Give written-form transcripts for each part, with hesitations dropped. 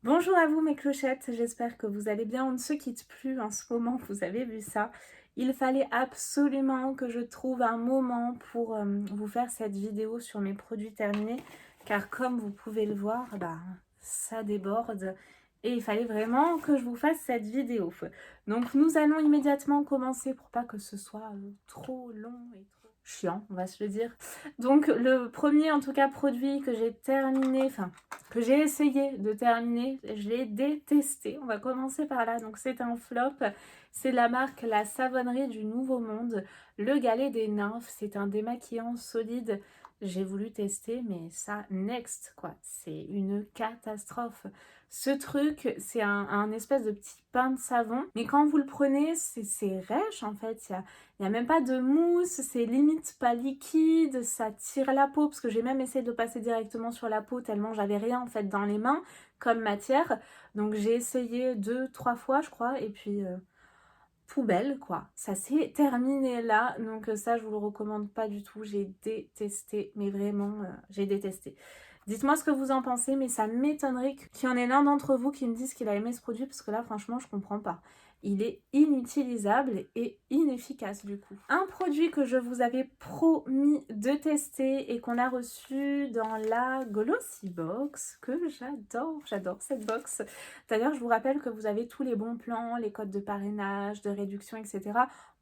Bonjour à vous mes clochettes, j'espère que vous allez bien. On ne se quitte plus en ce moment, vous avez vu ça. Il fallait absolument que je trouve un moment pour vous faire cette vidéo sur mes produits terminés, car comme vous pouvez le voir, ça déborde et il fallait vraiment que je vous fasse cette vidéo. Donc nous allons immédiatement commencer pour pas que ce soit trop long et trop chiant, on va se le dire. Donc le premier en tout cas produit que j'ai terminé, enfin que j'ai essayé de terminer, je l'ai détesté. On va commencer par là. Donc c'est un flop. C'est la marque La Savonnerie du Nouveau Monde. Le Galet des Nymphes. C'est un démaquillant solide. J'ai voulu tester, mais ça, next, quoi. C'est une catastrophe. Ce truc, c'est un espèce de petit pain de savon. Mais quand vous le prenez, c'est rêche, en fait. Il n'y a même pas de mousse. C'est limite pas liquide. Ça tire la peau, parce que j'ai même essayé de le passer directement sur la peau, tellement j'avais rien, en fait, dans les mains, comme matière. Donc j'ai essayé 2, 3 fois, je crois. Et puis poubelle quoi, ça s'est terminé là, donc ça je vous le recommande pas du tout, j'ai détesté, mais vraiment j'ai détesté. Dites-moi ce que vous en pensez, mais ça m'étonnerait qu'il y en ait l'un d'entre vous qui me dise qu'il a aimé ce produit, parce que là franchement je comprends pas. Il est inutilisable et inefficace du coup. Un produit que je vous avais promis de tester et qu'on a reçu dans la Glossy Box, que j'adore cette box. D'ailleurs, je vous rappelle que vous avez tous les bons plans, les codes de parrainage, de réduction, etc.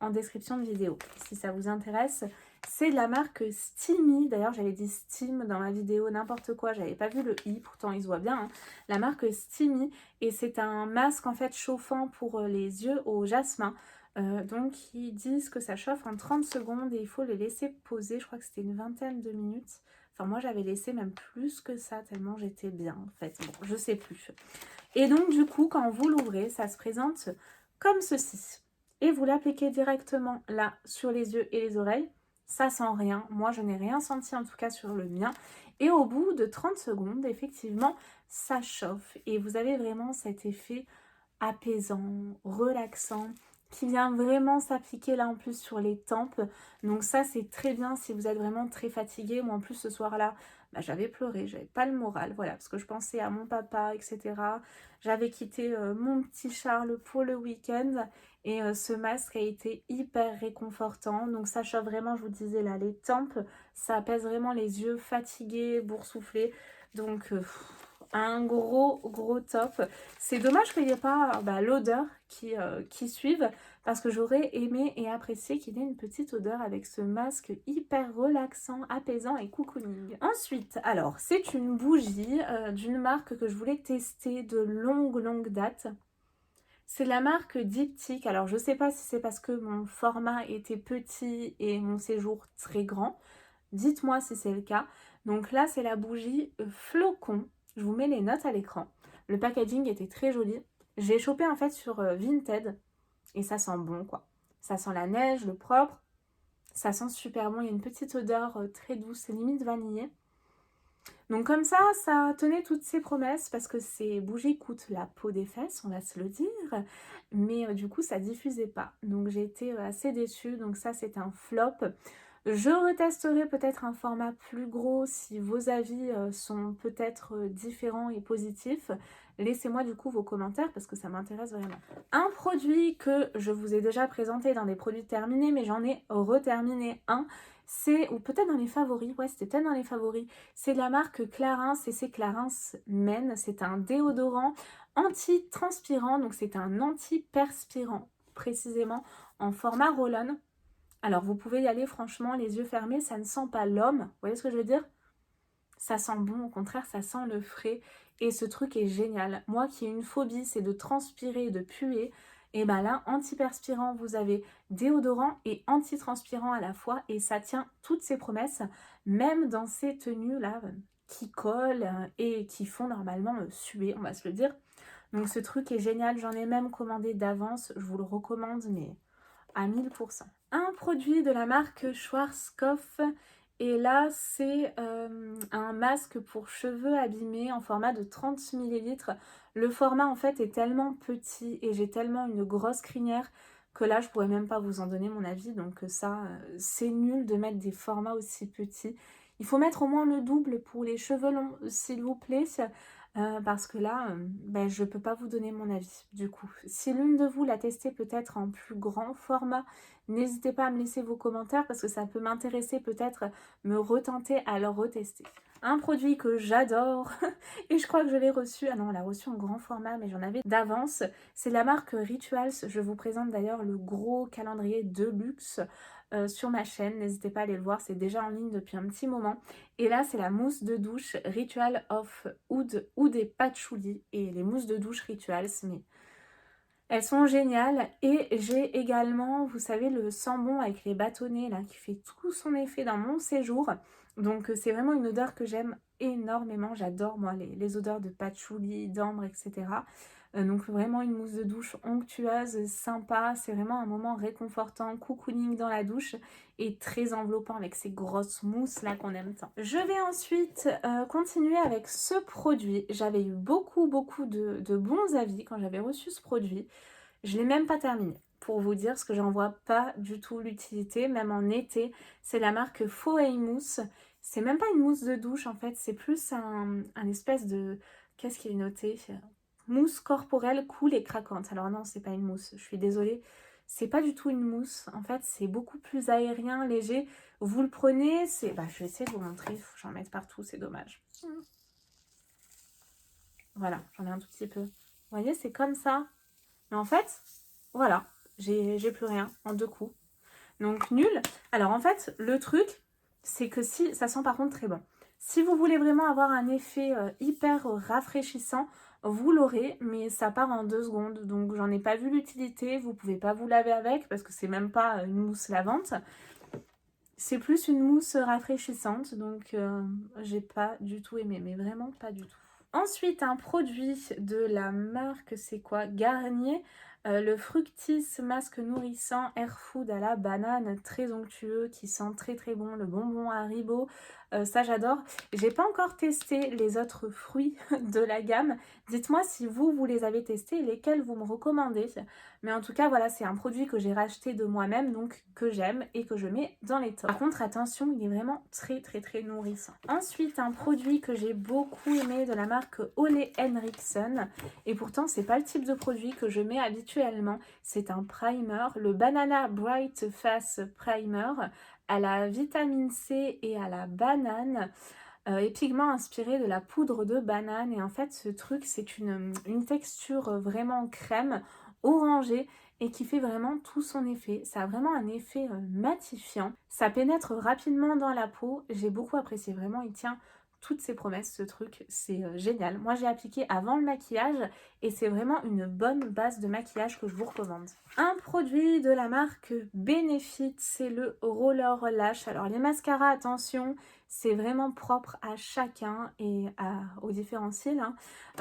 en description de vidéo. Si ça vous intéresse, c'est de la marque Steamy. D'ailleurs, j'avais dit Steam dans ma vidéo, n'importe quoi. J'avais pas vu le i, pourtant il se voit bien. Hein. La marque Steamy. Et c'est un masque en fait chauffant pour les yeux au jasmin. Donc, ils disent que ça chauffe en 30 secondes et il faut le laisser poser. Je crois que c'était une vingtaine de minutes. Enfin, moi, j'avais laissé même plus que ça, tellement j'étais bien, en fait. Bon, je sais plus. Et donc, du coup, quand vous l'ouvrez, ça se présente comme ceci. Et vous l'appliquez directement là, sur les yeux et les oreilles. Ça sent rien. Moi, je n'ai rien senti, en tout cas, sur le mien. Et au bout de 30 secondes, effectivement, ça chauffe. Et vous avez vraiment cet effet apaisant, relaxant, qui vient vraiment s'appliquer là en plus sur les tempes. Donc ça c'est très bien si vous êtes vraiment très fatigué. Moi en plus ce soir-là, j'avais pleuré, j'avais pas le moral, voilà, parce que je pensais à mon papa, etc. J'avais quitté mon petit Charles pour le week-end et ce masque a été hyper réconfortant. Donc ça chauffe vraiment, je vous disais là, les tempes, ça apaise vraiment les yeux fatigués, boursouflés. Donc un gros top. C'est dommage qu'il n'y ait pas l'odeur qui suive, parce que j'aurais aimé et apprécié qu'il y ait une petite odeur avec ce masque hyper relaxant, apaisant et cocooning. Ensuite, alors, c'est une bougie d'une marque que je voulais tester de longue date. C'est la marque Diptyque. Alors, je sais pas si c'est parce que mon format était petit et mon séjour très grand. Dites-moi si c'est le cas. Donc là, c'est la bougie Flocon. Je vous mets les notes à l'écran. Le packaging était très joli. J'ai chopé en fait sur Vinted et ça sent bon quoi. Ça sent la neige, le propre. Ça sent super bon. Il y a une petite odeur très douce, limite vanillée. Donc comme ça tenait toutes ses promesses parce que ces bougies coûtent la peau des fesses, on va se le dire. Mais du coup, ça diffusait pas. Donc j'ai été assez déçue. Donc ça, c'est un flop. Je retesterai peut-être un format plus gros si vos avis sont peut-être différents et positifs. Laissez-moi du coup vos commentaires parce que ça m'intéresse vraiment. Un produit que je vous ai déjà présenté dans des produits terminés, mais j'en ai reterminé un. C'est, ou peut-être dans les favoris, ouais c'était peut-être dans les favoris, c'est de la marque Clarins et c'est Clarins Men. C'est un déodorant anti-transpirant, donc c'est un anti-perspirant précisément en format roll-on. Alors vous pouvez y aller franchement les yeux fermés, ça ne sent pas l'homme, vous voyez ce que je veux dire? Ça sent bon, au contraire ça sent le frais et ce truc est génial. Moi qui ai une phobie, c'est de transpirer, de puer, et ben là antiperspirant, vous avez déodorant et antitranspirant à la fois et ça tient toutes ses promesses, même dans ces tenues là qui collent et qui font normalement suer, on va se le dire. Donc ce truc est génial, j'en ai même commandé d'avance, je vous le recommande mais à 1000%. Un produit de la marque Schwarzkopf et là c'est un masque pour cheveux abîmés en format de 30 ml. Le format en fait est tellement petit et j'ai tellement une grosse crinière que là je pourrais même pas vous en donner mon avis, donc ça c'est nul de mettre des formats aussi petits. Il faut mettre au moins le double pour les cheveux longs s'il vous plaît. parce que là, je peux pas vous donner mon avis, du coup. Si l'une de vous l'a testé peut-être en plus grand format, n'hésitez pas à me laisser vos commentaires parce que ça peut m'intéresser, peut-être me retenter à le retester. Un produit que j'adore et je crois que je l'ai reçu, ah non, on l'a reçu en grand format, mais j'en avais d'avance, c'est la marque Rituals. Je vous présente d'ailleurs le gros calendrier de luxe sur ma chaîne, n'hésitez pas à aller le voir, c'est déjà en ligne depuis un petit moment. Et là, c'est la mousse de douche Ritual of Oud et Patchouli. Et les mousses de douche Rituals, mais elles sont géniales. Et j'ai également, vous savez, le sambon avec les bâtonnets, là, qui fait tout son effet dans mon séjour. Donc, c'est vraiment une odeur que j'aime énormément. J'adore, moi, les odeurs de patchouli, d'ambre, etc. Donc, vraiment une mousse de douche onctueuse, sympa. C'est vraiment un moment réconfortant, cocooning dans la douche et très enveloppant avec ces grosses mousses là qu'on aime tant. Je vais ensuite continuer avec ce produit. J'avais eu beaucoup de bons avis quand j'avais reçu ce produit. Je l'ai même pas terminé pour vous dire parce que j'en vois pas du tout l'utilité, même en été. C'est la marque Foey Mousse. C'est même pas une mousse de douche en fait, c'est plus un espèce de... Qu'est-ce qu'il est noté? Mousse corporelle cool et craquante. Alors non, c'est pas une mousse, je suis désolée. C'est pas du tout une mousse. En fait, c'est beaucoup plus aérien, léger. Vous le prenez, c'est... je vais essayer de vous montrer. Faut que j'en mette partout, c'est dommage. Voilà, j'en ai un tout petit peu. Vous voyez, c'est comme ça. Mais en fait, voilà, j'ai plus rien en 2 coups. Donc nul. Alors en fait, le truc, c'est que si... Ça sent par contre très bon. Si vous voulez vraiment avoir un effet hyper rafraîchissant, vous l'aurez, mais ça part en 2 secondes. Donc j'en ai pas vu l'utilité. Vous pouvez pas vous laver avec parce que c'est même pas une mousse lavante. C'est plus une mousse rafraîchissante. Donc j'ai pas du tout aimé, mais vraiment pas du tout. Ensuite, un produit de la marque, c'est quoi? Garnier. Le Fructis masque nourrissant Air Food à la banane, très onctueux, qui sent très très bon, le bonbon Haribo, ça j'adore. J'ai pas encore testé les autres fruits de la gamme. Dites-moi si vous les avez testés et lesquels vous me recommandez. Mais en tout cas, voilà, c'est un produit que j'ai racheté de moi-même, donc que j'aime et que je mets dans les tops. Par contre, attention, il est vraiment très très très nourrissant. Ensuite, un produit que j'ai beaucoup aimé de la marque Ole Henriksen. Et pourtant, c'est pas le type de produit que je mets habituellement. C'est un primer, le Banana Bright Face Primer à la vitamine C et à la banane. Et pigment inspiré de la poudre de banane. Et en fait, ce truc, c'est une texture vraiment crème, orangée, et qui fait vraiment tout son effet. Ça a vraiment un effet matifiant. Ça pénètre rapidement dans la peau. J'ai beaucoup apprécié. Vraiment, il tient toutes ses promesses, ce truc. C'est génial. Moi, j'ai appliqué avant le maquillage et c'est vraiment une bonne base de maquillage que je vous recommande. Un produit de la marque Benefit, c'est le Roller Lash. Alors, les mascaras, attention, c'est vraiment propre à chacun et aux différents cils. Hein.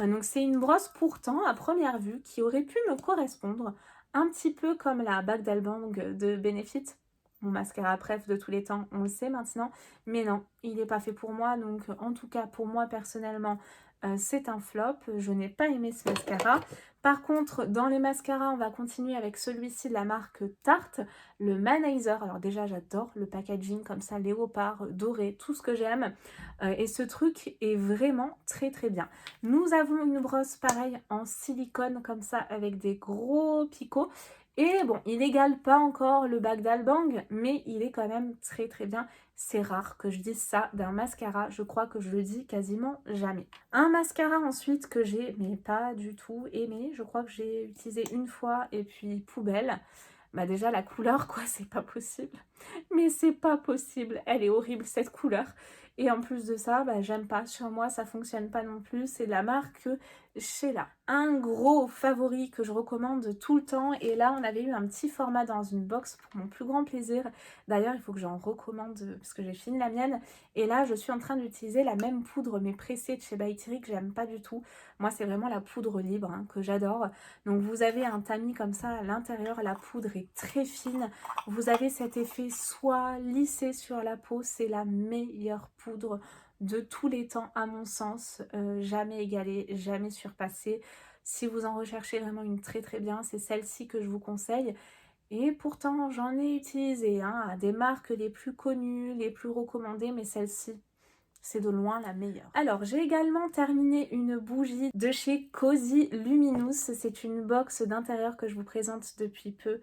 Donc c'est une brosse pourtant à première vue qui aurait pu me correspondre un petit peu comme la Bague d'Albang de Benefit. Mon mascara préf de tous les temps, on le sait maintenant. Mais non, il n'est pas fait pour moi. Donc en tout cas pour moi personnellement, c'est un flop. Je n'ai pas aimé ce mascara. Par contre, dans les mascaras, on va continuer avec celui-ci de la marque Tarte, le Manizer. Alors déjà, j'adore le packaging comme ça, léopard, doré, tout ce que j'aime. Et ce truc est vraiment très très bien. Nous avons une brosse pareille en silicone comme ça avec des gros picots. Et bon, il n'égale pas encore le Bague d'Albang, mais il est quand même très très bien. C'est rare que je dise ça d'un mascara, je crois que je le dis quasiment jamais. Un mascara ensuite que j'ai, mais pas du tout aimé, je crois que j'ai utilisé une fois et puis poubelle. Bah déjà la couleur quoi, c'est pas possible. Mais c'est pas possible, elle est horrible cette couleur. Et en plus de ça, j'aime pas, sur moi ça fonctionne pas non plus. C'est la marque Sheila. Un gros favori que je recommande tout le temps. Et là on avait eu un petit format dans une box pour mon plus grand plaisir. D'ailleurs il faut que j'en recommande parce que j'ai fini la mienne. Et là je suis en train d'utiliser la même poudre mais pressée de chez By Terry que j'aime pas du tout. Moi c'est vraiment la poudre libre hein, que j'adore. Donc vous avez un tamis comme ça à l'intérieur, la poudre est très fine. Vous avez cet effet soie lissé sur la peau, c'est la meilleure poudre de tous les temps à mon sens, jamais égalée, jamais surpassée. Si vous en recherchez vraiment une très très bien, c'est celle-ci que je vous conseille. Et pourtant j'en ai utilisé hein, à des marques les plus connues, les plus recommandées, mais celle-ci, c'est de loin la meilleure. Alors, j'ai également terminé une bougie de chez Cozy Luminous. C'est une box d'intérieur que je vous présente depuis peu,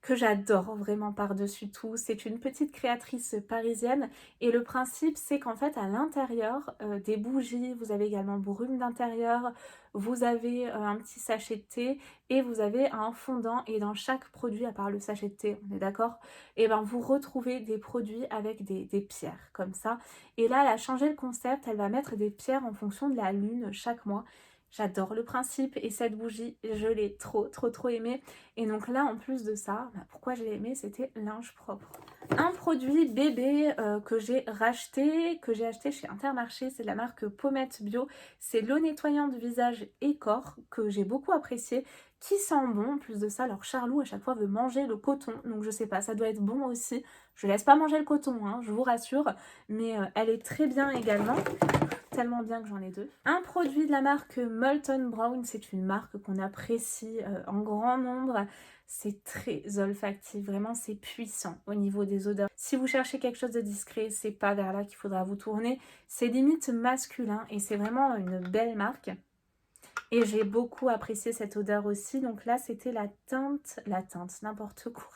que j'adore vraiment par-dessus tout. C'est une petite créatrice parisienne et le principe c'est qu'en fait à l'intérieur des bougies, vous avez également brume d'intérieur, vous avez un petit sachet de thé et vous avez un fondant, et dans chaque produit, à part le sachet de thé, on est d'accord, et ben vous retrouvez des produits avec des pierres comme ça. Et là elle a changé le concept, elle va mettre des pierres en fonction de la lune chaque mois. J'adore le principe et cette bougie, je l'ai trop aimée. Et donc là, en plus de ça, pourquoi je l'ai aimée, c'était linge propre. Un produit bébé que j'ai acheté chez Intermarché, c'est de la marque Pommette Bio. C'est l'eau nettoyante visage et corps que j'ai beaucoup apprécié, qui sent bon. En plus de ça, alors Charlou à chaque fois veut manger le coton, donc je sais pas, ça doit être bon aussi. Je laisse pas manger le coton, hein, je vous rassure, mais elle est très bien également. Tellement bien que j'en ai deux. Un produit de la marque Molton Brown, c'est une marque qu'on apprécie en grand nombre. C'est très olfactif, vraiment c'est puissant au niveau des odeurs. Si vous cherchez quelque chose de discret, c'est pas vers là qu'il faudra vous tourner. C'est limite masculin et c'est vraiment une belle marque. Et j'ai beaucoup apprécié cette odeur aussi. Donc là, c'était la teinte, n'importe quoi.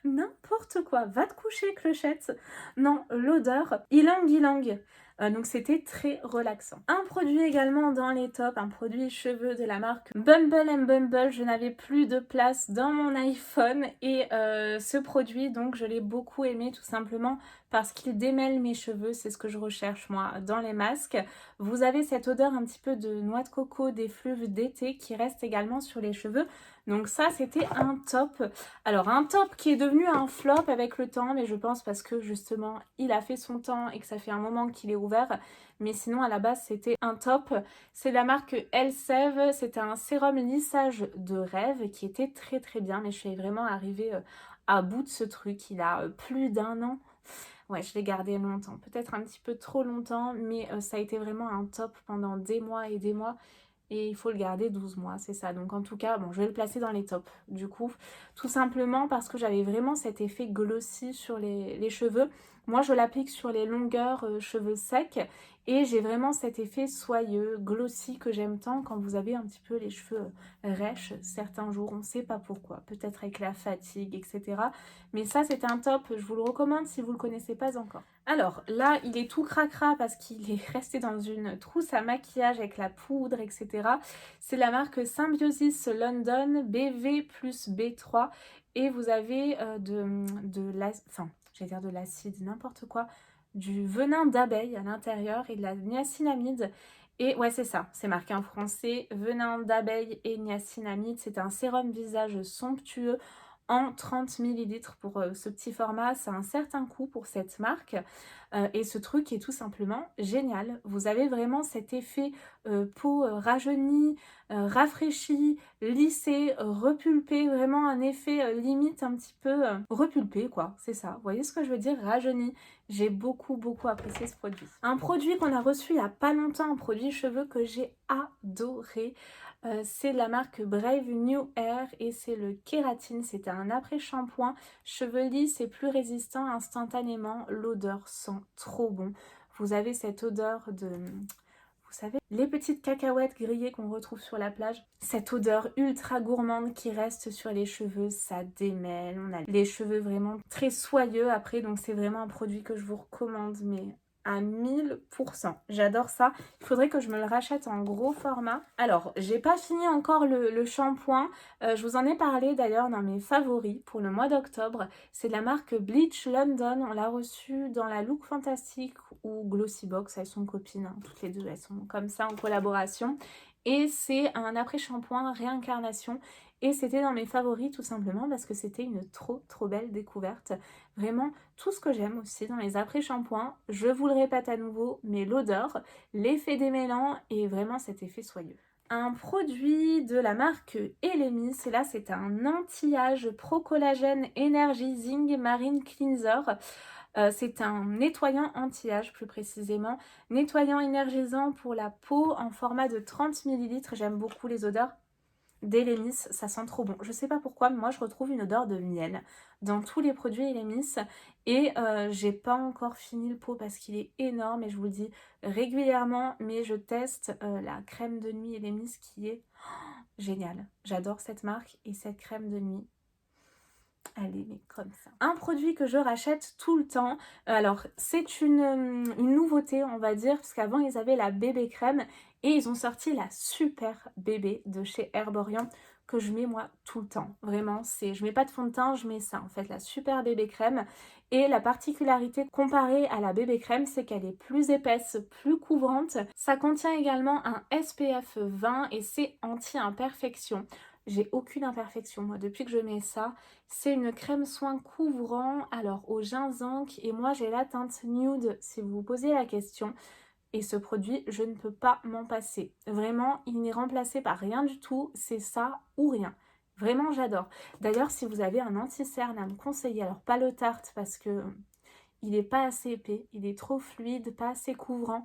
N'importe quoi, va te coucher clochette. Non, l'odeur, ylang ylang. Donc c'était très relaxant. Un produit également dans les tops, un produit cheveux de la marque Bumble and Bumble. Je n'avais plus de place dans mon iPhone et ce produit, donc je l'ai beaucoup aimé tout simplement parce qu'il démêle mes cheveux. C'est ce que je recherche moi dans les masques. Vous avez cette odeur un petit peu de noix de coco, d'effluve d'été qui reste également sur les cheveux. Donc ça, c'était un top. Alors un top qui est devenu un flop avec le temps, mais je pense parce que justement il a fait son temps et que ça fait un moment qu'il est ouvert. Mais sinon à la base c'était un top. C'est la marque Elseve, c'était un sérum lissage de rêve qui était très bien, mais je suis vraiment arrivée à bout de ce truc. Il a plus d'1 an. Ouais, je l'ai gardé longtemps, peut-être un petit peu trop longtemps, mais ça a été vraiment un top pendant des mois et des mois. Et il faut le garder 12 mois, c'est ça. Donc en tout cas, bon, je vais le placer dans les tops du coup. Tout simplement parce que j'avais vraiment cet effet glossy sur les cheveux. Moi, je l'applique sur les longueurs cheveux secs. Et j'ai vraiment cet effet soyeux, glossy que j'aime tant quand vous avez un petit peu les cheveux rêches certains jours. On ne sait pas pourquoi. Peut-être avec la fatigue, etc. Mais ça, c'est un top. Je vous le recommande si vous ne le connaissez pas encore. Alors là, il est tout cracra parce qu'il est resté dans une trousse à maquillage avec la poudre, etc. C'est la marque Symbiosis London BV plus B3. Et vous avez de l'acide, n'importe quoi, du venin d'abeille à l'intérieur et de la niacinamide. Et ouais, c'est ça, c'est marqué en français, venin d'abeille et niacinamide. C'est un sérum visage somptueux en 30 ml pour ce petit format. C'est un certain coût pour cette marque et ce truc est tout simplement génial. Vous avez vraiment cet effet peau rajeunie, rafraîchie, lissée, repulpée, vraiment un effet limite un petit peu repulpé quoi, c'est ça. Vous voyez ce que je veux dire, rajeuni. J'ai beaucoup apprécié ce produit. Un produit qu'on a reçu il n'y a pas longtemps, un produit cheveux que j'ai adoré. C'est de la marque Brave New Air et c'est le kératine. C'est un après-shampoing cheveux lisses et plus résistant instantanément. L'odeur sent trop bon. Vous avez cette odeur de... Vous savez, les petites cacahuètes grillées qu'on retrouve sur la plage. Cette odeur ultra gourmande qui reste sur les cheveux, ça démêle. On a les cheveux vraiment très soyeux après. Donc c'est vraiment un produit que je vous recommande, mais à 1000%. J'adore ça. Il faudrait que je me le rachète en gros format. Alors, j'ai pas fini encore le shampoing. Je vous en ai parlé d'ailleurs dans mes favoris pour le mois d'octobre. C'est de la marque Bleach London. On l'a reçu dans la Look Fantastic ou Glossy Box. Elles sont copines, hein. Toutes les deux, elles sont comme ça en collaboration. Et c'est un après-shampoing réincarnation. Et c'était dans mes favoris tout simplement parce que c'était une trop belle découverte. Vraiment tout ce que j'aime aussi dans les après-shampoings. Je vous le répète à nouveau, mais l'odeur, l'effet démêlant et vraiment cet effet soyeux. Un produit de la marque Elemis, et là c'est un anti-âge Pro Collagène Energizing Marine Cleanser. C'est un nettoyant anti-âge plus précisément, nettoyant énergisant pour la peau en format de 30 ml. J'aime beaucoup les odeurs. d'Elemis, ça sent trop bon. Je sais pas pourquoi, mais moi je retrouve une odeur de miel dans tous les produits Elemis et j'ai pas encore fini le pot parce qu'il est énorme et je vous le dis régulièrement, mais je teste la crème de nuit Elemis qui est géniale. J'adore cette marque et cette crème de nuit. Elle est mais comme ça. Un produit que je rachète tout le temps, alors c'est une nouveauté on va dire, parce qu'avant ils avaient la bébé crème et ils ont sorti la super bébé de chez Herborian que je mets moi tout le temps. Vraiment, je mets pas de fond de teint, je mets ça en fait, la super bébé crème. Et la particularité comparée à la bébé crème, c'est qu'elle est plus épaisse, plus couvrante. Ça contient également un SPF 20 et c'est anti-imperfection. J'ai aucune imperfection moi depuis que je mets ça. C'est une crème soin couvrant, alors au gingembre et moi j'ai la teinte nude si vous vous posez la question. Et ce produit, je ne peux pas m'en passer. Vraiment, il n'est remplacé par rien du tout, c'est ça ou rien. Vraiment, j'adore. D'ailleurs, si vous avez un anti-cerne à me conseiller, alors pas le Tarte parce que il n'est pas assez épais, il est trop fluide, pas assez couvrant.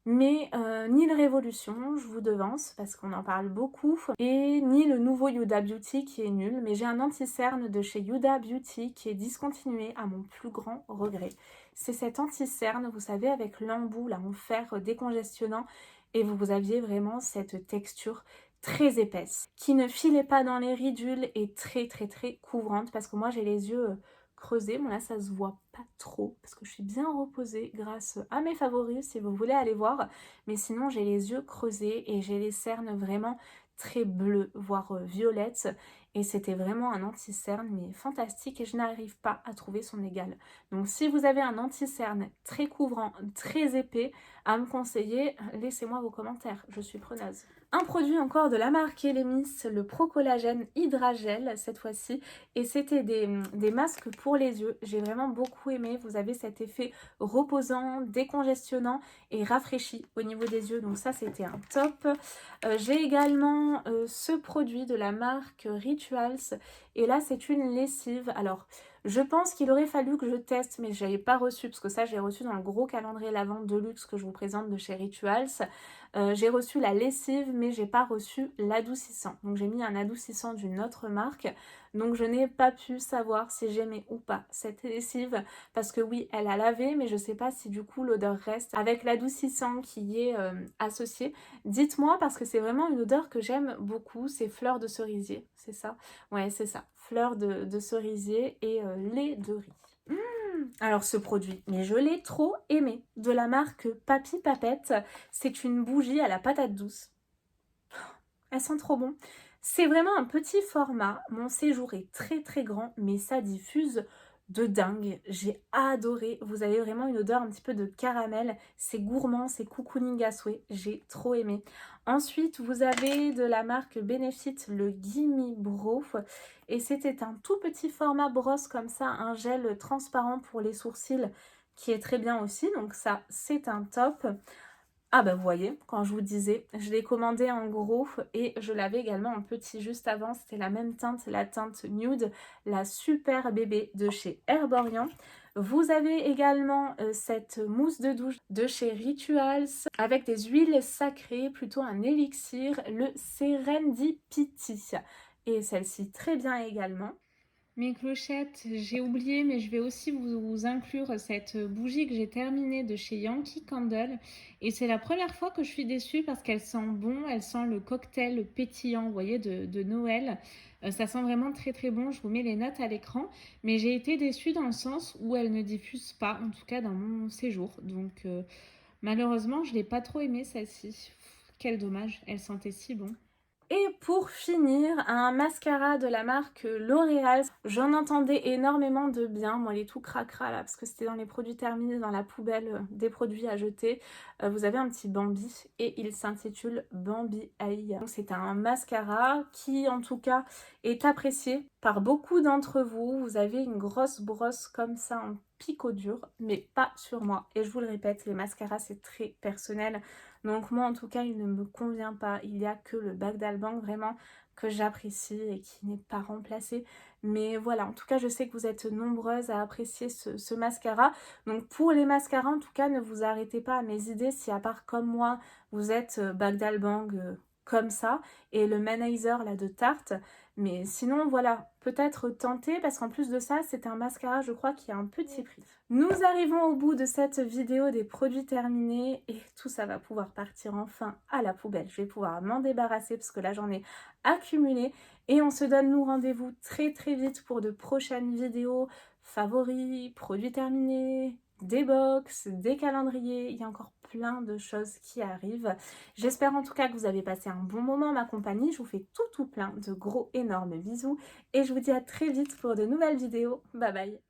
Mais ni le Révolution, je vous devance parce qu'on en parle beaucoup, et ni le nouveau Huda Beauty qui est nul, mais j'ai un anti-cerne de chez Huda Beauty qui est discontinué à mon plus grand regret. C'est cet anti-cerne, vous savez, avec l'embout là en fer décongestionnant, et vous aviez vraiment cette texture très épaisse, qui ne filait pas dans les ridules et très très très couvrante, parce que moi j'ai les yeux creusés, bon là ça se voit pas trop parce que je suis bien reposée grâce à mes favoris si vous voulez aller voir, mais sinon j'ai les yeux creusés et j'ai les cernes vraiment très bleues voire violettes, et c'était vraiment un anti-cerne mais fantastique et je n'arrive pas à trouver son égal. Donc si vous avez un anti-cerne très couvrant, très épais à me conseiller, laissez-moi vos commentaires, je suis preneuse. Un produit encore de la marque Elemis, le Pro Collagène Hydra-Gel cette fois-ci, et c'était des masques pour les yeux. J'ai vraiment beaucoup aimé, vous avez cet effet reposant, décongestionnant et rafraîchi au niveau des yeux, donc ça c'était un top. J'ai également ce produit de la marque Rituals, et là c'est une lessive. Alors je pense qu'il aurait fallu que je teste, mais je n'avais pas reçu, parce que ça j'ai reçu dans le gros calendrier lavande de luxe que je vous présente de chez Rituals. J'ai reçu la lessive, mais j'ai pas reçu l'adoucissant. Donc j'ai mis un adoucissant d'une autre marque. Donc je n'ai pas pu savoir si j'aimais ou pas cette lessive. Parce que oui, elle a lavé, mais je sais pas si du coup l'odeur reste avec l'adoucissant qui y est associé. Dites-moi, parce que c'est vraiment une odeur que j'aime beaucoup. C'est fleur de cerisier, c'est ça? Ouais, c'est ça. Fleur de cerisier et lait de riz. Alors ce produit, mais je l'ai trop aimé, de la marque Papy Papette. C'est une bougie à la patate douce. Elle sent trop bon. C'est vraiment un petit format. Mon séjour est très très grand, mais ça diffuse de dingue. J'ai adoré. Vous avez vraiment une odeur un petit peu de caramel. C'est gourmand, c'est cocooning à souhait. J'ai trop aimé. Ensuite, vous avez de la marque Benefit le Gimme Bro. Et c'était un tout petit format brosse comme ça, un gel transparent pour les sourcils qui est très bien aussi. Donc ça, c'est un top. Ah bah vous voyez, quand je vous disais, je l'ai commandé en gros et je l'avais également en petit juste avant. C'était la même teinte, la teinte nude, la super bébé de chez Herborian. Vous avez également cette mousse de douche de chez Rituals avec des huiles sacrées, plutôt un élixir, le Serendipity. Et celle-ci très bien également. Mes clochettes, j'ai oublié, mais je vais aussi vous inclure cette bougie que j'ai terminée de chez Yankee Candle. Et c'est la première fois que je suis déçue parce qu'elle sent bon, elle sent le cocktail pétillant, vous voyez, de Noël. Ça sent vraiment très très bon, je vous mets les notes à l'écran. Mais j'ai été déçue dans le sens où elle ne diffuse pas, en tout cas dans mon séjour. Donc malheureusement, je ne l'ai pas trop aimée celle-ci. Quel dommage, elle sentait si bon. Et pour finir, un mascara de la marque L'Oréal. J'en entendais énormément de bien. Moi, il est tout cracra là, parce que c'était dans les produits terminés dans la poubelle des produits à jeter. Vous avez un petit Bambi et il s'intitule Bambi Eye. Donc c'est un mascara qui, en tout cas, est apprécié par beaucoup d'entre vous. Vous avez une grosse brosse comme ça en picot dur, mais pas sur moi. Et je vous le répète, les mascaras, c'est très personnel. Donc moi en tout cas il ne me convient pas, il n'y a que le Bac d'Alban vraiment que j'apprécie et qui n'est pas remplacé. Mais voilà, en tout cas je sais que vous êtes nombreuses à apprécier ce mascara. Donc pour les mascaras en tout cas ne vous arrêtez pas à mes idées si à part comme moi vous êtes Bac d'Alban comme ça, et le Manizer là de Tarte. Mais sinon voilà, peut-être tenter parce qu'en plus de ça, c'est un mascara je crois qui a un petit prix. Nous arrivons au bout de cette vidéo des produits terminés et tout ça va pouvoir partir enfin à la poubelle. Je vais pouvoir m'en débarrasser parce que là j'en ai accumulé et on se donne nous rendez-vous très très vite pour de prochaines vidéos favoris, produits terminés, des box, des calendriers, il y a encore plein de choses qui arrivent. J'espère en tout cas que vous avez passé un bon moment en ma compagnie. Je vous fais tout plein de gros énormes bisous et je vous dis à très vite pour de nouvelles vidéos. Bye bye.